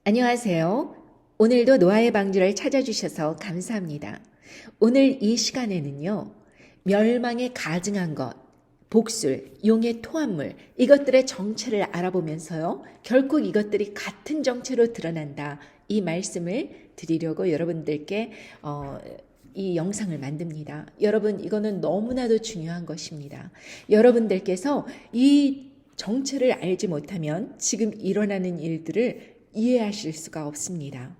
안녕하세요. 오늘도 노아의 방주를 찾아주셔서 감사합니다. 오늘 이 시간에는요, 멸망에 가증한 것, 복술, 용의 토합물, 이것들의 정체를 알아보면서요, 결국 이것들이 같은 정체로 드러난다. 이 말씀을 드리려고 여러분들께 이 영상을 만듭니다. 여러분, 이거는 너무나도 중요한 것입니다. 여러분들께서 이 정체를 알지 못하면 지금 일어나는 일들을 이해하실 수가 없습니다.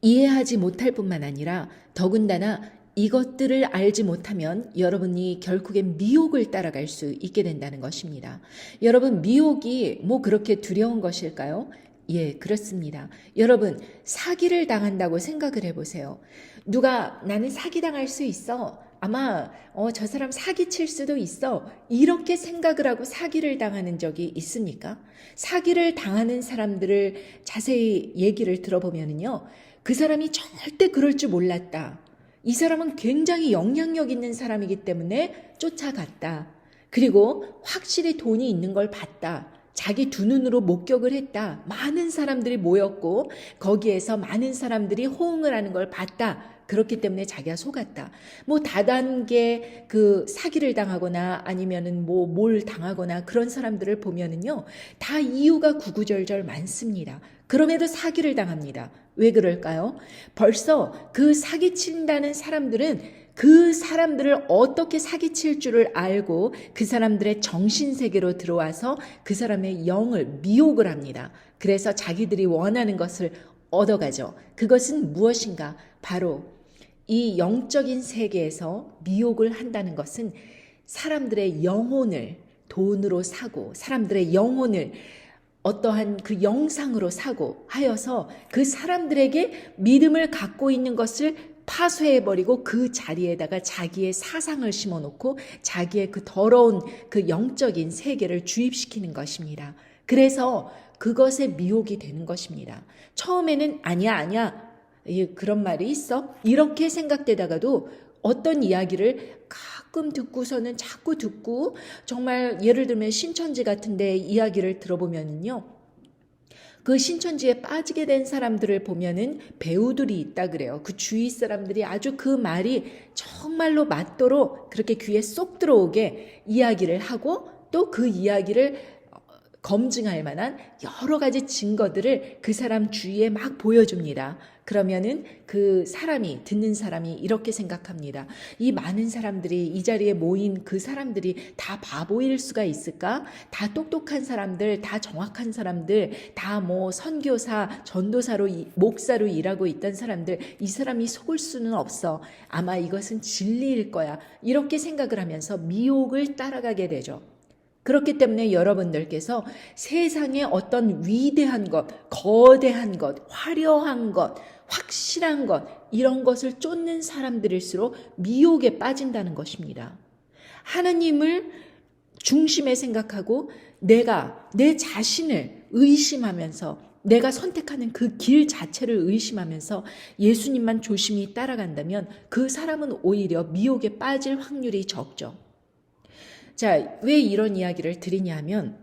이해하지 못할 뿐만 아니라 더군다나 이것들을 알지 못하면 여러분이 결국엔 미혹을 따라갈 수 있게 된다는 것입니다. 여러분, 미혹이 뭐 그렇게 두려운 것일까요? 예, 그렇습니다. 여러분, 사기를 당한다고 생각을 해보세요. 누가 나는 사기당할 수 있어. 아마 저 사람 사기칠 수도 있어. 이렇게 생각을 하고 사기를 당하는 적이 있습니까? 사기를 당하는 사람들을 자세히 얘기를 들어보면요. 그 사람이 절대 그럴 줄 몰랐다. 이 사람은 굉장히 영향력 있는 사람이기 때문에 쫓아갔다. 그리고 확실히 돈이 있는 걸 봤다. 자기 두 눈으로 목격을 했다. 많은 사람들이 모였고 거기에서 많은 사람들이 호응을 하는 걸 봤다. 그렇기 때문에 자기가 속았다. 뭐 다단계 그 사기를 당하거나 아니면은 뭐 뭘 당하거나 그런 사람들을 보면은요. 다 이유가 구구절절 많습니다. 그럼에도 사기를 당합니다. 왜 그럴까요? 벌써 그 사기친다는 사람들은 그 사람들을 어떻게 사기칠 줄을 알고 그 사람들의 정신세계로 들어와서 그 사람의 영을 미혹을 합니다. 그래서 자기들이 원하는 것을 얻어가죠. 그것은 무엇인가? 바로 이 영적인 세계에서 미혹을 한다는 것은 사람들의 영혼을 돈으로 사고 사람들의 영혼을 어떠한 그 영상으로 사고 하여서 그 사람들에게 믿음을 갖고 있는 것을 파쇄해버리고 그 자리에다가 자기의 사상을 심어놓고 자기의 그 더러운 그 영적인 세계를 주입시키는 것입니다. 그래서 그것에 미혹이 되는 것입니다. 처음에는 아니야 그런 말이 있어? 이렇게 생각되다가도 어떤 이야기를 가끔 듣고서는 자꾸 듣고 정말 예를 들면 신천지 같은데 이야기를 들어보면요. 그 신천지에 빠지게 된 사람들을 보면은 배우들이 있다 그래요. 그 주위 사람들이 아주 그 말이 정말로 맞도록 그렇게 귀에 쏙 들어오게 이야기를 하고 또 그 이야기를 검증할 만한 여러 가지 증거들을 그 사람 주위에 막 보여줍니다. 그러면은 그 사람이, 듣는 사람이 이렇게 생각합니다. 이 많은 사람들이 이 자리에 모인 그 사람들이 다 바보일 수가 있을까? 다 똑똑한 사람들, 다 정확한 사람들, 다 뭐 선교사, 전도사로, 목사로 일하고 있던 사람들, 이 사람이 속을 수는 없어. 아마 이것은 진리일 거야. 이렇게 생각을 하면서 미혹을 따라가게 되죠. 그렇기 때문에 여러분들께서 세상에 어떤 위대한 것, 거대한 것, 화려한 것, 확실한 것, 이런 것을 쫓는 사람들일수록 미혹에 빠진다는 것입니다. 하나님을 중심에 생각하고 내가 내 자신을 의심하면서 내가 선택하는 그 길 자체를 의심하면서 예수님만 조심히 따라간다면 그 사람은 오히려 미혹에 빠질 확률이 적죠. 자, 왜 이런 이야기를 드리냐면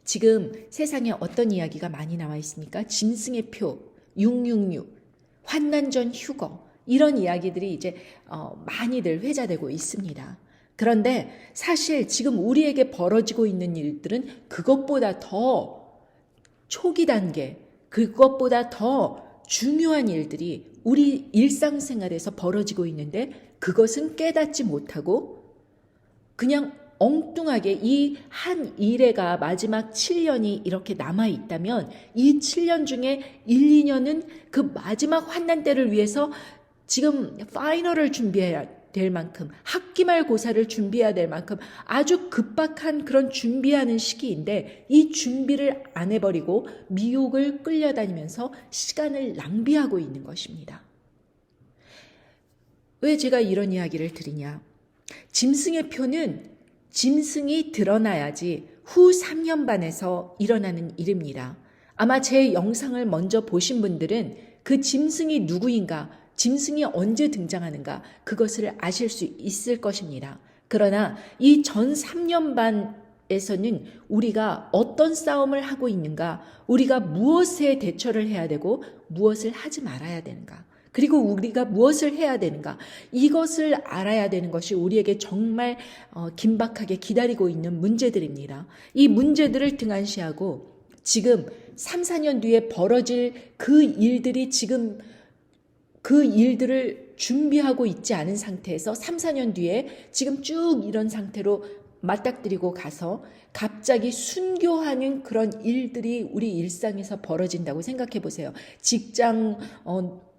지금 세상에 어떤 이야기가 많이 나와 있습니까? 짐승의 표, 666, 환난 전 휴거 이런 이야기들이 이제 많이들 회자되고 있습니다. 그런데 사실 지금 우리에게 벌어지고 있는 일들은 그것보다 더 초기 단계, 그것보다 더 중요한 일들이 우리 일상생활에서 벌어지고 있는데 그것은 깨닫지 못하고 그냥 엉뚱하게 이 한 일회가 마지막 7년이 이렇게 남아있다면 이 7년 중에 1, 2년은 그 마지막 환난 때를 위해서 지금 파이널을 준비해야 될 만큼 학기말고사를 준비해야 될 만큼 아주 급박한 그런 준비하는 시기인데 이 준비를 안 해버리고 미혹을 끌려다니면서 시간을 낭비하고 있는 것입니다. 왜 제가 이런 이야기를 드리냐? 짐승의 표는 짐승이 드러나야지 후 3년 반에서 일어나는 일입니다. 아마 제 영상을 먼저 보신 분들은 그 짐승이 누구인가, 짐승이 언제 등장하는가 그것을 아실 수 있을 것입니다. 그러나 이 전 3년 반 에서는 우리가 어떤 싸움을 하고 있는가, 우리가 무엇에 대처를 해야 되고 무엇을 하지 말아야 되는가, 그리고 우리가 무엇을 해야 되는가, 이것을 알아야 되는 것이 우리에게 정말 긴박하게 기다리고 있는 문제들입니다. 이 문제들을 등한시하고 지금 3, 4년 뒤에 벌어질 그 일들이 지금 그 일들을 준비하고 있지 않은 상태에서 3, 4년 뒤에 지금 쭉 이런 상태로 맞닥뜨리고 가서 갑자기 순교하는 그런 일들이 우리 일상에서 벌어진다고 생각해 보세요. 직장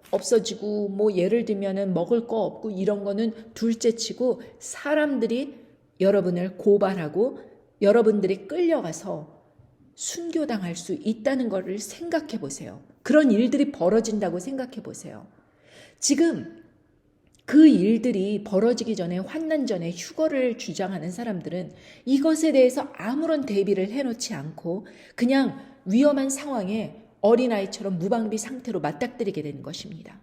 없어지고 뭐 예를 들면은 먹을 거 없고 이런 거는 둘째치고 사람들이 여러분을 고발하고 여러분들이 끌려가서 순교당할 수 있다는 것을 생각해 보세요. 그런 일들이 벌어진다고 생각해 보세요. 지금 그 일들이 벌어지기 전에, 환난 전에 휴거를 주장하는 사람들은 이것에 대해서 아무런 대비를 해놓지 않고 그냥 위험한 상황에 어린아이처럼 무방비 상태로 맞닥뜨리게 되는 것입니다.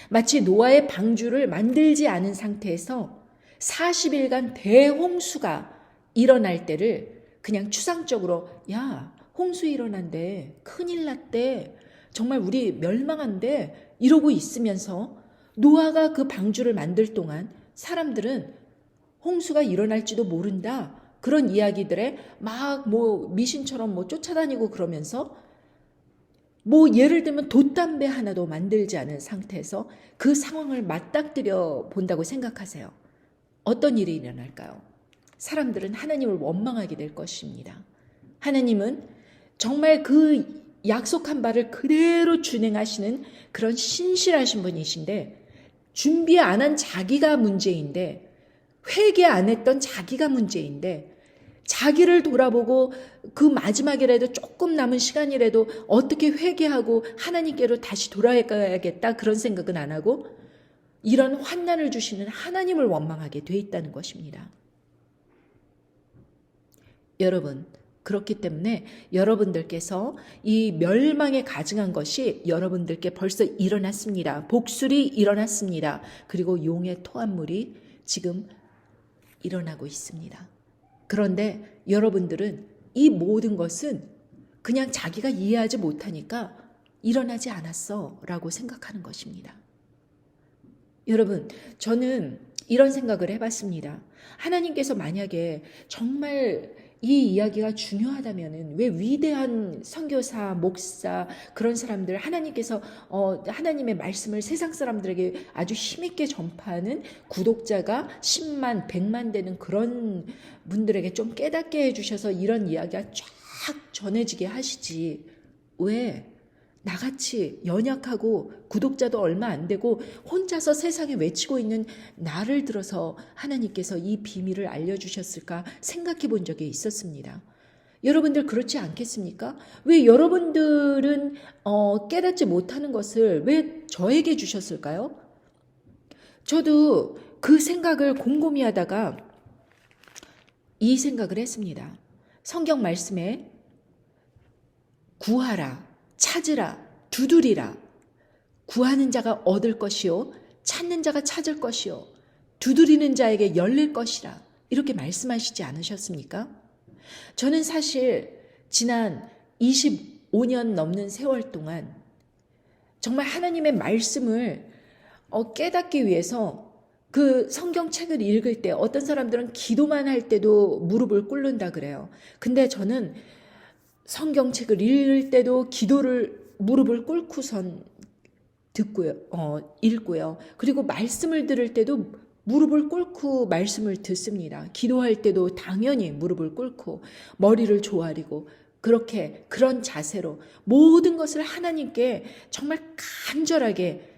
마치 노아의 방주를 만들지 않은 상태에서 40일간 대홍수가 일어날 때를 그냥 추상적으로, 야, 홍수 일어난대, 큰일 났대, 정말 우리 멸망한대, 이러고 있으면서 노아가 그 방주를 만들 동안 사람들은 홍수가 일어날지도 모른다, 그런 이야기들에 막 뭐 미신처럼 뭐 쫓아다니고 그러면서 뭐 예를 들면 돛담배 하나도 만들지 않은 상태에서 그 상황을 맞닥뜨려 본다고 생각하세요. 어떤 일이 일어날까요? 사람들은 하나님을 원망하게 될 것입니다. 하나님은 정말 그 약속한 바를 그대로 준행하시는 그런 신실하신 분이신데, 준비 안 한 자기가 문제인데, 회개 안 했던 자기가 문제인데, 자기를 돌아보고 그 마지막이라도 조금 남은 시간이라도 어떻게 회개하고 하나님께로 다시 돌아가야겠다, 그런 생각은 안 하고 이런 환난을 주시는 하나님을 원망하게 돼 있다는 것입니다. 여러분, 그렇기 때문에 여러분들께서 이 멸망에 가증한 것이 여러분들께 벌써 일어났습니다. 복술이 일어났습니다. 그리고 용의 토한물이 지금 일어나고 있습니다. 그런데 여러분들은 이 모든 것은 그냥 자기가 이해하지 못하니까 일어나지 않았어 라고 생각하는 것입니다. 여러분, 저는 이런 생각을 해봤습니다. 하나님께서 만약에 정말 이 이야기가 중요하다면은 왜 위대한 선교사, 목사, 그런 사람들, 하나님께서 하나님의 말씀을 세상 사람들에게 아주 힘있게 전파하는 구독자가 10만, 100만 되는 그런 분들에게 좀 깨닫게 해주셔서 이런 이야기가 쫙 전해지게 하시지, 왜 나같이 연약하고 구독자도 얼마 안 되고 혼자서 세상에 외치고 있는 나를 들어서 하나님께서 이 비밀을 알려주셨을까 생각해 본 적이 있었습니다. 여러분들 그렇지 않겠습니까? 왜 여러분들은 깨닫지 못하는 것을 왜 저에게 주셨을까요? 저도 그 생각을 곰곰이 하다가 이 생각을 했습니다. 성경 말씀에 구하라, 찾으라, 두드리라. 구하는 자가 얻을 것이요, 찾는 자가 찾을 것이요, 두드리는 자에게 열릴 것이라, 이렇게 말씀하시지 않으셨습니까? 저는 사실 지난 25년 넘는 세월 동안 정말 하나님의 말씀을 깨닫기 위해서 그 성경책을 읽을 때 어떤 사람들은 기도만 할 때도 무릎을 꿇는다 그래요. 근데 저는 성경책을 읽을 때도 무릎을 꿇고선 읽고요. 그리고 말씀을 들을 때도 무릎을 꿇고 말씀을 듣습니다. 기도할 때도 당연히 무릎을 꿇고 머리를 조아리고 그렇게 그런 자세로 모든 것을 하나님께 정말 간절하게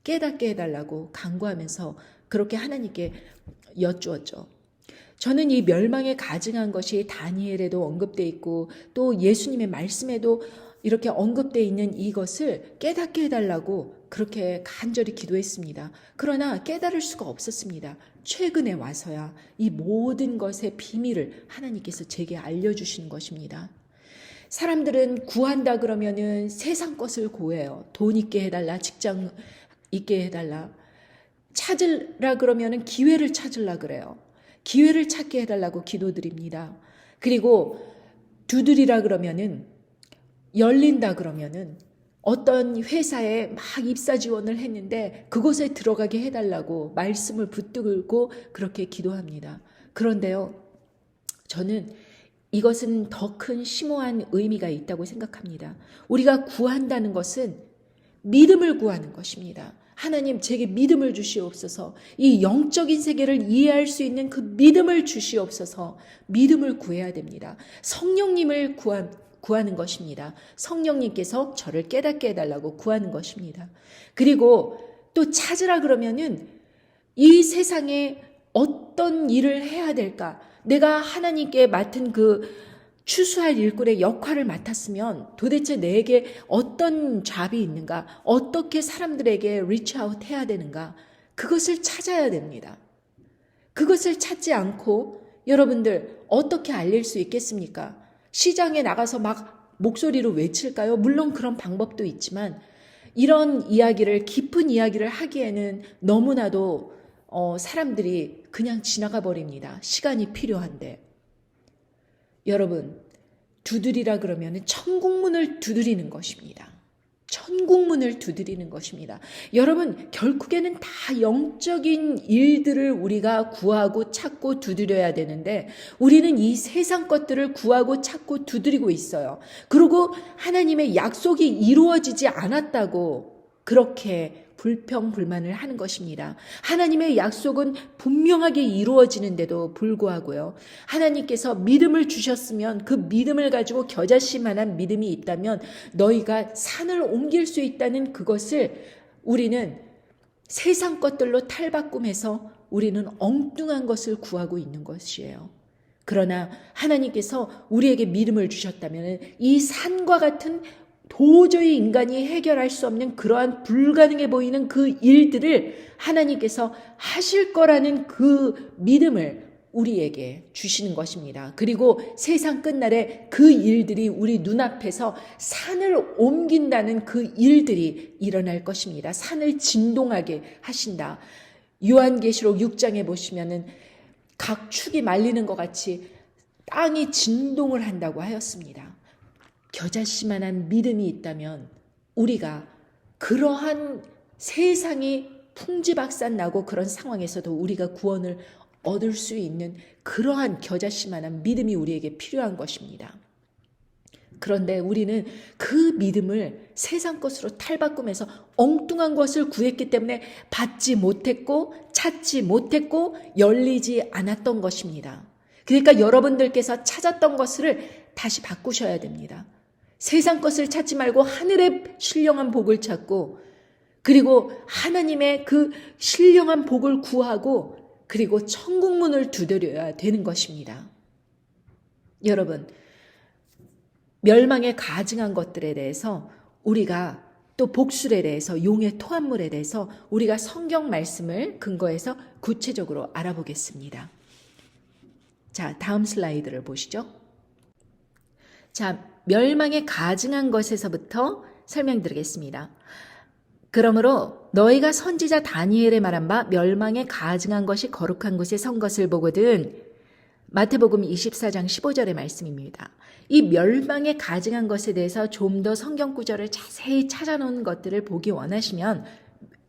깨닫게 해달라고 간구하면서 그렇게 하나님께 여쭈었죠. 저는 이 멸망에 가증한 것이 다니엘에도 언급되어 있고 또 예수님의 말씀에도 이렇게 언급되어 있는 이것을 깨닫게 해달라고 그렇게 간절히 기도했습니다. 그러나 깨달을 수가 없었습니다. 최근에 와서야 이 모든 것의 비밀을 하나님께서 제게 알려주시는 것입니다. 사람들은 구한다 그러면은 세상 것을 구해요. 돈 있게 해달라, 직장 있게 해달라. 찾으라 그러면은 기회를 찾으려 그래요. 기회를 찾게 해달라고 기도드립니다. 그리고 두드리라 그러면은, 열린다 그러면은 어떤 회사에 막 입사 지원을 했는데 그곳에 들어가게 해달라고 말씀을 붙들고 그렇게 기도합니다. 그런데요, 저는 이것은 더 큰 심오한 의미가 있다고 생각합니다. 우리가 구한다는 것은 믿음을 구하는 것입니다. 하나님, 제게 믿음을 주시옵소서. 이 영적인 세계를 이해할 수 있는 그 믿음을 주시옵소서. 믿음을 구해야 됩니다. 성령님을 구하는 것입니다. 성령님께서 저를 깨닫게 해달라고 구하는 것입니다. 그리고 또 찾으라 그러면은 이 세상에 어떤 일을 해야 될까? 내가 하나님께 맡은 그 추수할 일꾼의 역할을 맡았으면 도대체 내게 어떤 잡이 있는가? 어떻게 사람들에게 리치아웃 해야 되는가? 그것을 찾아야 됩니다. 그것을 찾지 않고 여러분들 어떻게 알릴 수 있겠습니까? 시장에 나가서 막 목소리로 외칠까요? 물론 그런 방법도 있지만 이런 이야기를, 깊은 이야기를 하기에는 너무나도 사람들이 그냥 지나가 버립니다. 시간이 필요한데. 여러분, 두드리라 그러면 천국문을 두드리는 것입니다. 천국문을 두드리는 것입니다. 여러분, 결국에는 다 영적인 일들을 우리가 구하고 찾고 두드려야 되는데 우리는 이 세상 것들을 구하고 찾고 두드리고 있어요. 그리고 하나님의 약속이 이루어지지 않았다고 그렇게 불평불만을 하는 것입니다. 하나님의 약속은 분명하게 이루어지는데도 불구하고요. 하나님께서 믿음을 주셨으면 그 믿음을 가지고 겨자씨만한 믿음이 있다면 너희가 산을 옮길 수 있다는 그것을 우리는 세상 것들로 탈바꿈해서 우리는 엉뚱한 것을 구하고 있는 것이에요. 그러나 하나님께서 우리에게 믿음을 주셨다면 이 산과 같은 도저히 인간이 해결할 수 없는 그러한 불가능해 보이는 그 일들을 하나님께서 하실 거라는 그 믿음을 우리에게 주시는 것입니다. 그리고 세상 끝날에 그 일들이 우리 눈앞에서 산을 옮긴다는 그 일들이 일어날 것입니다. 산을 진동하게 하신다. 요한계시록 6장에 보시면은 각 축이 말리는 것 같이 땅이 진동을 한다고 하였습니다. 겨자씨만한 믿음이 있다면 우리가 그러한 세상이 풍지박산 나고 그런 상황에서도 우리가 구원을 얻을 수 있는 그러한 겨자씨만한 믿음이 우리에게 필요한 것입니다. 그런데 우리는 그 믿음을 세상 것으로 탈바꿈해서 엉뚱한 것을 구했기 때문에 받지 못했고 찾지 못했고 열리지 않았던 것입니다. 그러니까 여러분들께서 찾았던 것을 다시 바꾸셔야 됩니다. 세상 것을 찾지 말고 하늘의 신령한 복을 찾고 그리고 하나님의 그 신령한 복을 구하고 그리고 천국문을 두드려야 되는 것입니다. 여러분, 멸망에 가증한 것들에 대해서 우리가 또 복술에 대해서 용의 토한물에 대해서 우리가 성경 말씀을 근거해서 구체적으로 알아보겠습니다. 자, 다음 슬라이드를 보시죠. 자, 멸망에 가증한 것에서부터 설명드리겠습니다. 그러므로 너희가 선지자 다니엘의 말한 바 멸망에 가증한 것이 거룩한 곳에 선 것을 보거든. 마태복음 24장 15절의 말씀입니다. 이 멸망에 가증한 것에 대해서 좀 더 성경 구절을 자세히 찾아놓은 것들을 보기 원하시면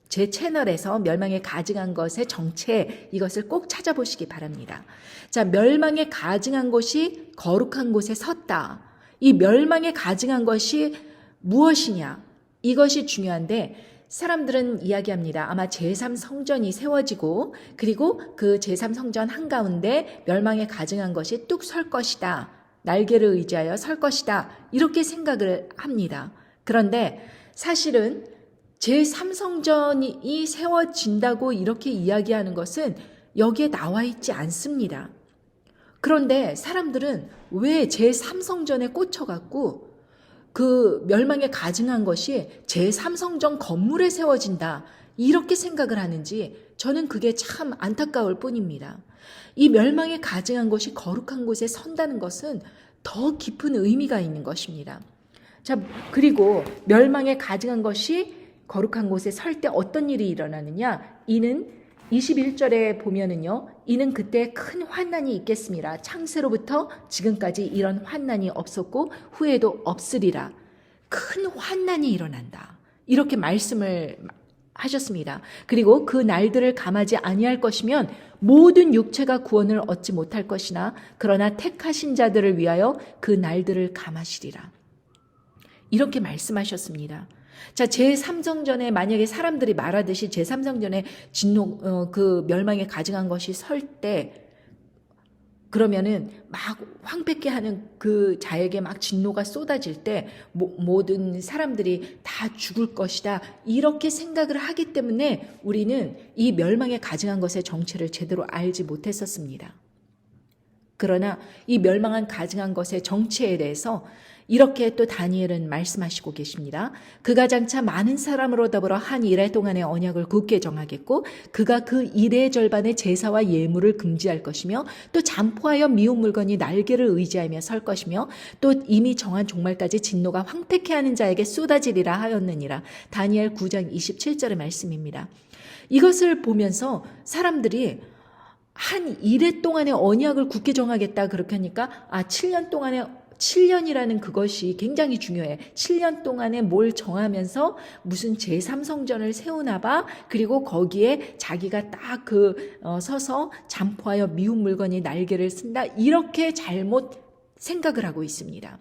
제 채널에서 멸망에 가증한 것의 정체 이것을 꼭 찾아보시기 바랍니다. 자, 멸망에 가증한 곳이 거룩한 곳에 섰다. 이 멸망에 가증한 것이 무엇이냐? 이것이 중요한데 사람들은 이야기합니다. 아마 제3성전이 세워지고 그리고 그 제3성전 한가운데 멸망에 가증한 것이 뚝 설 것이다. 날개를 의지하여 설 것이다. 이렇게 생각을 합니다. 그런데 사실은 제3성전이 세워진다고 이렇게 이야기하는 것은 여기에 나와 있지 않습니다. 그런데 사람들은 왜 제3성전에 꽂혀갖고 그 멸망에 가증한 것이 제3성전 건물에 세워진다 이렇게 생각을 하는지 저는 그게 참 안타까울 뿐입니다. 이 멸망에 가증한 것이 거룩한 곳에 선다는 것은 더 깊은 의미가 있는 것입니다. 자, 그리고 멸망에 가증한 것이 거룩한 곳에 설 때 어떤 일이 일어나느냐? 이는 21절에 보면은요. 이는 그때 큰 환난이 있겠습니다. 창세로부터 지금까지 이런 환난이 없었고 후에도 없으리라. 큰 환난이 일어난다. 이렇게 말씀을 하셨습니다. 그리고 그 날들을 감하지 아니할 것이면 모든 육체가 구원을 얻지 못할 것이나 그러나 택하신 자들을 위하여 그 날들을 감하시리라. 이렇게 말씀하셨습니다. 자, 제3성전에 만약에 사람들이 말하듯이 제3성전에 진노, 그 멸망에 가증한 것이 설 때, 그러면은 막 황폐케 하는 그 자에게 막 진노가 쏟아질 때 모든 사람들이 다 죽을 것이다. 이렇게 생각을 하기 때문에 우리는 이 멸망에 가증한 것의 정체를 제대로 알지 못했었습니다. 그러나 이 멸망한 가증한 것의 정체에 대해서 이렇게 또 다니엘은 말씀하시고 계십니다. 그가 장차 많은 사람으로 더불어 한 이래 동안의 언약을 굳게 정하겠고 그가 그 일의 절반의 제사와 예물을 금지할 것이며 또 잠포하여 미운 물건이 날개를 의지하며 설 것이며 또 이미 정한 종말까지 진노가 황폐케 하는 자에게 쏟아지리라 하였느니라. 다니엘 9장 27절의 말씀입니다. 이것을 보면서 사람들이 한 이래 동안의 언약을 굳게 정하겠다 그렇게 하니까 7년 동안의 7년이라는 그것이 굉장히 중요해. 7년 동안에 뭘 정하면서 무슨 제3성전을 세우나 봐. 그리고 거기에 자기가 딱 서서 잠포하여 미운 물건이 날개를 쓴다. 이렇게 잘못 생각을 하고 있습니다.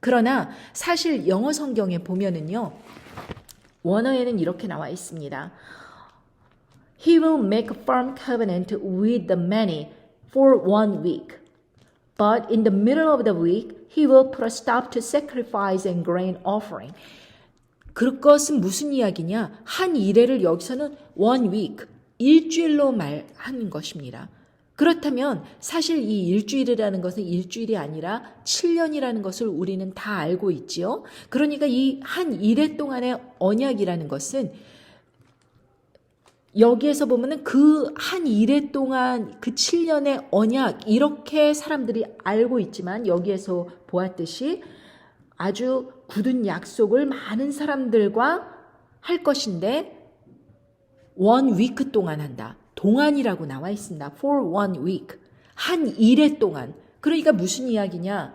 그러나 사실 영어 성경에 보면은요. 원어에는 이렇게 나와 있습니다. He will make a firm covenant with the many for 1 week. But in the middle of the week, he will put a stop to sacrifice and grain offering. 그것은 무슨 이야기냐? 한 이래를 여기서는 1 week, 일주일로 말하는 것입니다. 그렇다면 사실 이 일주일이라는 것은 일주일이 아니라 7년이라는 것을 우리는 다 알고 있지요. 그러니까 이 한 이래 동안의 언약이라는 것은 여기에서 보면은 그 한 이래 동안 그 7년의 언약 이렇게 사람들이 알고 있지만 여기에서 보았듯이 아주 굳은 약속을 많은 사람들과 할 것인데 1 week 동안 한다. 동안이라고 나와 있습니다. For 1 week. 한 이래 동안. 그러니까 무슨 이야기냐?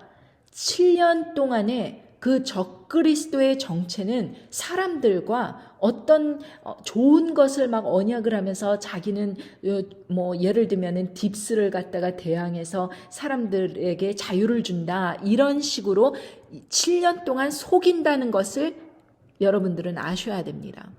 7년 동안에 그 적그리스도의 정체는 사람들과 어떤 좋은 것을 막 언약을 하면서 자기는 예를 들면은 딥스를 갖다가 대항해서 사람들에게 자유를 준다. 이런 식으로 7년 동안 속인다는 것을 여러분들은 아셔야 됩니다.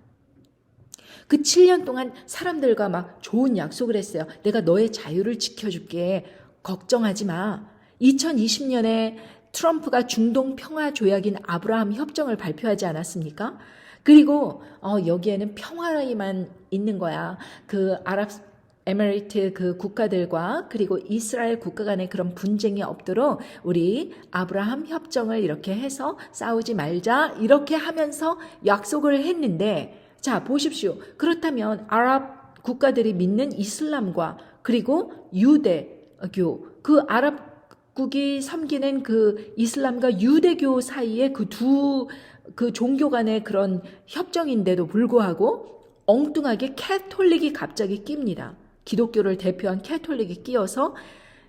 그 7년 동안 사람들과 막 좋은 약속을 했어요. 내가 너의 자유를 지켜줄게. 걱정하지 마. 2020년에 트럼프가 중동 평화 조약인 아브라함 협정을 발표하지 않았습니까? 그리고 여기에는 평화만 있는 거야. 그 아랍에미리트 그 국가들과 그리고 이스라엘 국가 간의 그런 분쟁이 없도록 우리 아브라함 협정을 이렇게 해서 싸우지 말자 이렇게 하면서 약속을 했는데 자 보십시오. 그렇다면 아랍 국가들이 믿는 이슬람과 그리고 유대교 그 아랍 국이 섬기는 그 이슬람과 유대교 사이에 그 종교 간의 그런 협정인데도 불구하고 엉뚱하게 캐톨릭이 갑자기 낍니다. 기독교를 대표한 캐톨릭이 끼어서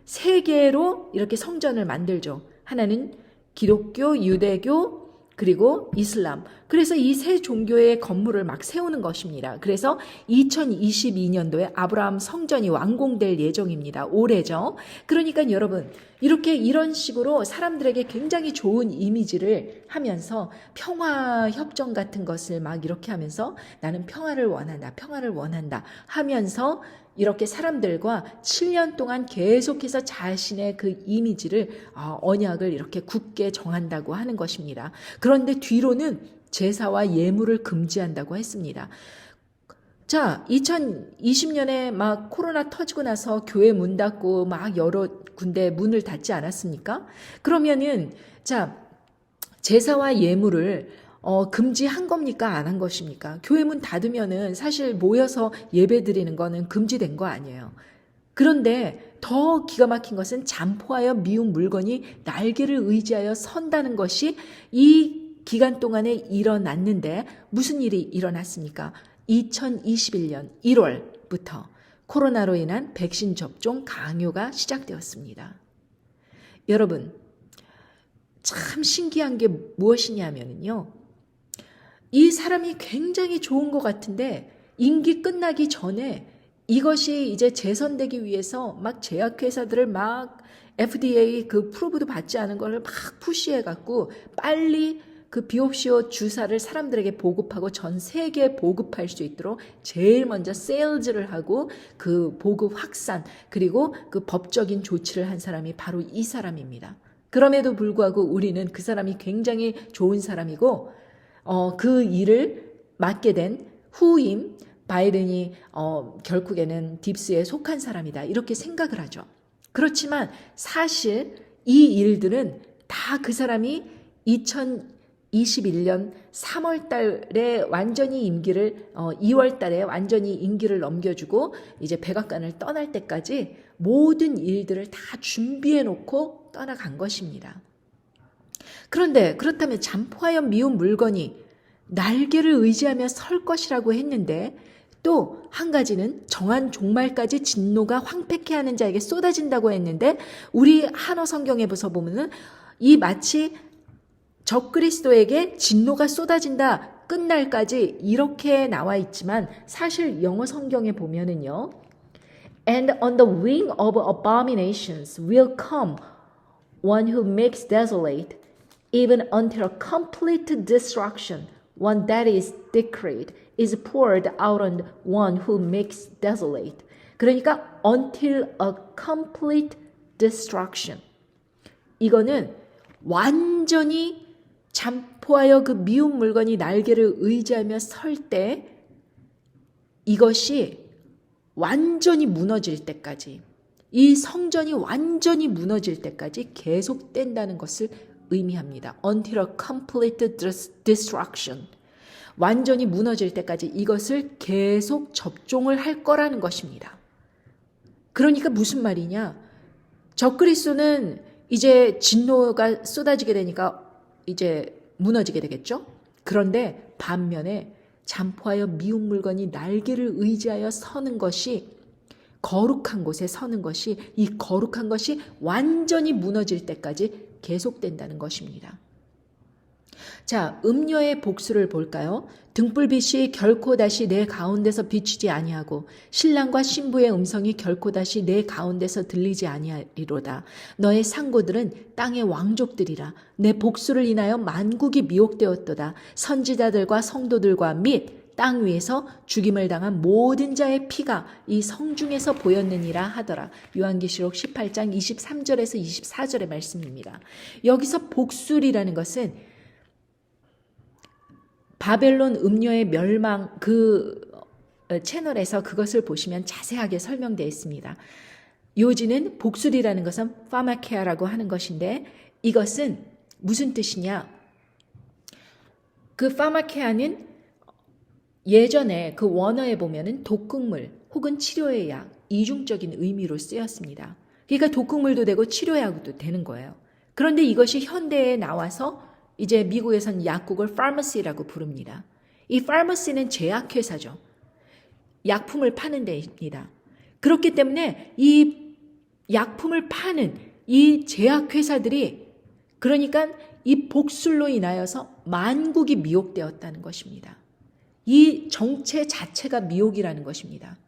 세 개로 이렇게 성전을 만들죠. 하나는 기독교, 유대교, 그리고 이슬람. 그래서 이 세 종교의 건물을 막 세우는 것입니다. 그래서 2022년도에 아브라함 성전이 완공될 예정입니다. 올해죠. 그러니까 여러분 이렇게 이런 식으로 사람들에게 굉장히 좋은 이미지를 하면서 평화 협정 같은 것을 막 이렇게 하면서 나는 평화를 원한다 하면서 이렇게 사람들과 7년 동안 계속해서 자신의 그 이미지를 언약을 이렇게 굳게 정한다고 하는 것입니다. 그런데 뒤로는 제사와 예물을 금지한다고 했습니다. 자, 2020년에 막 코로나 터지고 나서 교회 문 닫고 막 여러 군데 문을 닫지 않았습니까? 그러면은 자, 제사와 예물을 금지한 겁니까? 안 한 것입니까? 교회 문 닫으면은 사실 모여서 예배 드리는 거는 금지된 거 아니에요. 그런데 더 기가 막힌 것은 잠포하여 미운 물건이 날개를 의지하여 선다는 것이 이 기간 동안에 일어났는데 무슨 일이 일어났습니까? 2021년 1월부터 코로나로 인한 백신 접종 강요가 시작되었습니다. 여러분, 참 신기한 게 무엇이냐면요. 이 사람이 굉장히 좋은 것 같은데 임기 끝나기 전에 이것이 이제 재선되기 위해서 막 제약회사들을 막 FDA 그 프로브도 받지 않은 걸 막 푸시해갖고 빨리 그 비옵시오 주사를 사람들에게 보급하고 전 세계에 보급할 수 있도록 제일 먼저 세일즈를 하고 그 보급 확산 그리고 그 법적인 조치를 한 사람이 바로 이 사람입니다. 그럼에도 불구하고 우리는 그 사람이 굉장히 좋은 사람이고 그 일을 맡게 된 후임 바이든이 결국에는 딥스에 속한 사람이다 이렇게 생각을 하죠. 그렇지만 사실 이 일들은 다 그 사람이 2021년 3월 달에 완전히 임기를 2월 달에 완전히 임기를 넘겨주고 이제 백악관을 떠날 때까지 모든 일들을 다 준비해 놓고 떠나간 것입니다. 그런데 그렇다면 잠포하여 미운 물건이 날개를 의지하며 설 것이라고 했는데 또 한 가지는 정한 종말까지 진노가 황폐케 하는 자에게 쏟아진다고 했는데 우리 한어 성경에 보면은 이 마치 적그리스도에게 진노가 쏟아진다 끝날까지 이렇게 나와 있지만 사실 영어 성경에 보면은요. And on the wing of abominations will come one who makes desolate even until a complete destruction. One that is decreed is poured out on one who makes desolate. 그러니까 until a complete destruction. 이거는 완전히 잠포하여 그 미운 물건이 날개를 의지하며 설 때 이것이 완전히 무너질 때까지 이 성전이 완전히 무너질 때까지 계속된다는 것을 의미합니다. Until a complete destruction. 완전히 무너질 때까지 이것을 계속 접종을 할 거라는 것입니다. 그러니까 무슨 말이냐? 적그리스도는 이제 진노가 쏟아지게 되니까 이제 무너지게 되겠죠? 그런데 반면에 잠포하여 미운 물건이 날개를 의지하여 서는 것이 거룩한 곳에 서는 것이 이 거룩한 것이 완전히 무너질 때까지 계속된다는 것입니다. 자, 음녀의 복수를 볼까요? 등불빛이 결코 다시 내 가운데서 비추지 아니하고 신랑과 신부의 음성이 결코 다시 내 가운데서 들리지 아니하리로다. 너의 상고들은 땅의 왕족들이라. 내 복수를 인하여 만국이 미혹되었도다. 선지자들과 성도들과 및 땅 위에서 죽임을 당한 모든 자의 피가 이 성중에서 보였느니라 하더라. 요한계시록 18장 23절에서 24절의 말씀입니다. 여기서 복술이라는 것은 바벨론 음녀의 멸망 그 채널에서 그것을 보시면 자세하게 설명되어 있습니다. 요지는 복술이라는 것은 파마케아라고 하는 것인데 이것은 무슨 뜻이냐? 그 파마케아는 예전에 그 원어에 보면은 독극물 혹은 치료의 약 이중적인 의미로 쓰였습니다. 그러니까 독극물도 되고 치료약도 되는 거예요. 그런데 이것이 현대에 나와서 이제 미국에서는 약국을 파머시라고 부릅니다. 이 파머시는 제약회사죠. 약품을 파는 데입니다. 그렇기 때문에 이 약품을 파는 이 제약회사들이 그러니까 이 복술로 인하여서 만국이 미혹되었다는 것입니다. 이 정체 자체가 미혹이라는 것입니다.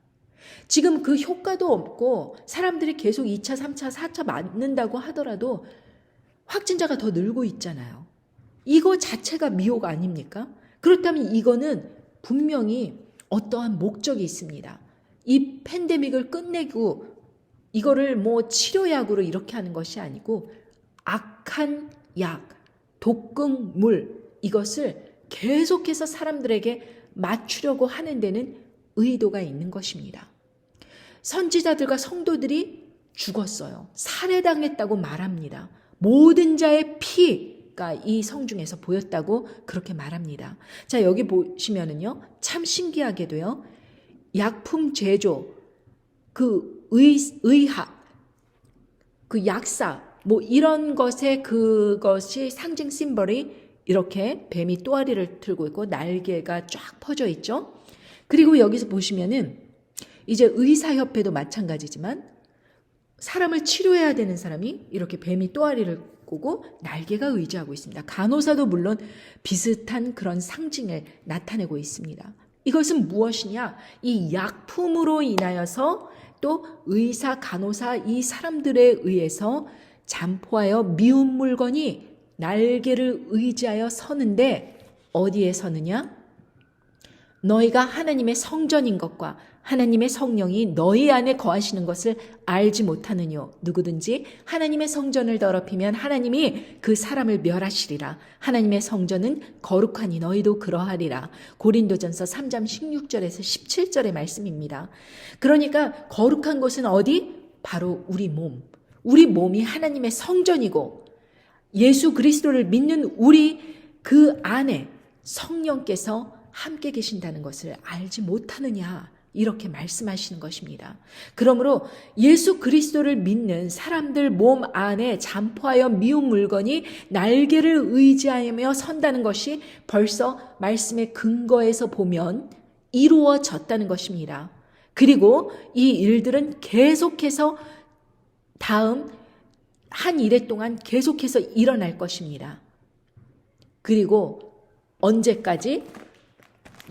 지금 그 효과도 없고 사람들이 계속 2차, 3차, 4차 맞는다고 하더라도 확진자가 더 늘고 있잖아요. 이거 자체가 미혹 아닙니까? 그렇다면 이거는 분명히 어떠한 목적이 있습니다. 이 팬데믹을 끝내고 이거를 뭐 치료약으로 이렇게 하는 것이 아니고 악한 약, 독극물 이것을 계속해서 사람들에게 맞추려고 하는 데는 의도가 있는 것입니다. 선지자들과 성도들이 죽었어요. 살해당했다고 말합니다. 모든 자의 피가 이 성중에서 보였다고 그렇게 말합니다. 자, 여기 보시면은요, 참 신기하게도요, 약품 제조, 그 의학, 그 약사, 뭐 이런 것에 그것이 상징 심벌이 이렇게 뱀이 또아리를 들고 있고 날개가 쫙 퍼져 있죠. 그리고 여기서 보시면은 이제 의사협회도 마찬가지지만 사람을 치료해야 되는 사람이 이렇게 뱀이 또아리를 꼬고 날개가 의지하고 있습니다. 간호사도 물론 비슷한 그런 상징을 나타내고 있습니다. 이것은 무엇이냐? 이 약품으로 인하여서 또 의사, 간호사 이 사람들에 의해서 잠포하여 미운 물건이 날개를 의지하여 서는데 어디에 서느냐? 너희가 하나님의 성전인 것과 하나님의 성령이 너희 안에 거하시는 것을 알지 못하느뇨. 누구든지 하나님의 성전을 더럽히면 하나님이 그 사람을 멸하시리라. 하나님의 성전은 거룩하니 너희도 그러하리라. 고린도전서 3장 16절에서 17절의 말씀입니다. 그러니까 거룩한 곳은 어디? 바로 우리 몸. 우리 몸이 하나님의 성전이고 예수 그리스도를 믿는 우리 그 안에 성령께서 함께 계신다는 것을 알지 못하느냐. 이렇게 말씀하시는 것입니다. 그러므로 예수 그리스도를 믿는 사람들 몸 안에 잠포하여 미운 물건이 날개를 의지하며 선다는 것이 벌써 말씀의 근거에서 보면 이루어졌다는 것입니다. 그리고 이 일들은 계속해서 다음 한 일해 동안 계속해서 일어날 것입니다. 그리고 언제까지?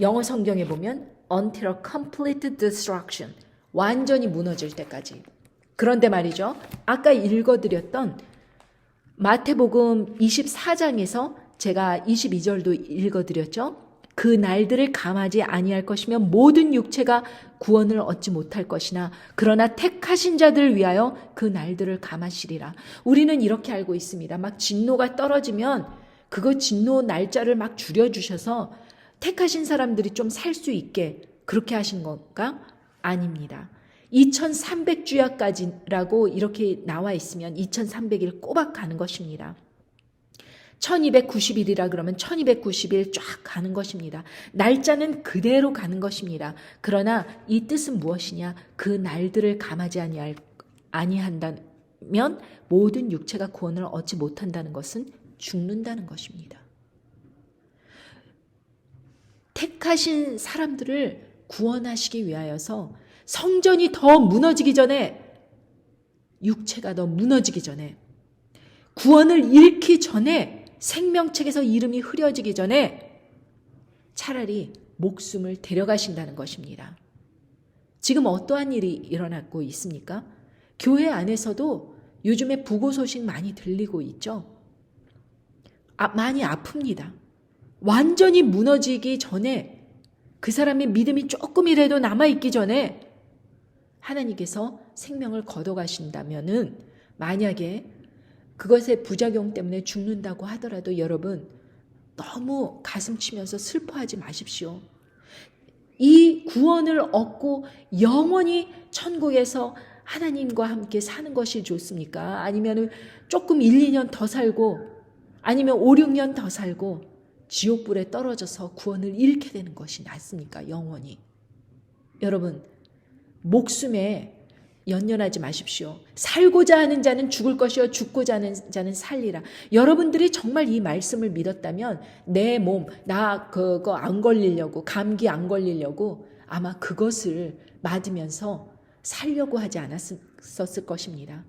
영어 성경에 보면 until a complete destruction, 완전히 무너질 때까지. 그런데 말이죠. 아까 읽어드렸던 마태복음 24장에서 제가 22절도 읽어드렸죠. 그 날들을 감하지 아니할 것이며 모든 육체가 구원을 얻지 못할 것이나 그러나 택하신 자들을 위하여 그 날들을 감하시리라. 우리는 이렇게 알고 있습니다. 막 진노가 떨어지면 그거 진노 날짜를 막 줄여주셔서 택하신 사람들이 좀 살 수 있게 그렇게 하신 건가? 아닙니다. 2300주야까지라고 이렇게 나와 있으면 2300일 꼬박 가는 것입니다. 1290일이라 그러면 1290일 쫙 가는 것입니다. 날짜는 그대로 가는 것입니다. 그러나 이 뜻은 무엇이냐? 그 날들을 감하지 아니한다면 모든 육체가 구원을 얻지 못한다는 것은 죽는다는 것입니다. 택하신 사람들을 구원하시기 위하여서 성전이 더 무너지기 전에 육체가 더 무너지기 전에 구원을 잃기 전에 생명책에서 이름이 흐려지기 전에 차라리 목숨을 데려가신다는 것입니다. 지금 어떠한 일이 일어나고 있습니까? 교회 안에서도 요즘에 부고 소식 많이 들리고 있죠. 많이 아픕니다. 완전히 무너지기 전에 그 사람의 믿음이 조금이라도 남아있기 전에 하나님께서 생명을 걷어가신다면은 만약에 그것의 부작용 때문에 죽는다고 하더라도 여러분 너무 가슴 치면서 슬퍼하지 마십시오. 이 구원을 얻고 영원히 천국에서 하나님과 함께 사는 것이 좋습니까? 아니면 조금 1, 2년 더 살고 아니면 5, 6년 더 살고 지옥불에 떨어져서 구원을 잃게 되는 것이 낫습니까? 영원히. 여러분 목숨에 연연하지 마십시오. 살고자 하는 자는 죽을 것이요 죽고자 하는 자는 살리라. 여러분들이 정말 이 말씀을 믿었다면 내 몸, 나 그거 안 걸리려고 감기 안 걸리려고 아마 그것을 맞으면서 살려고 하지 않았을 것입니다.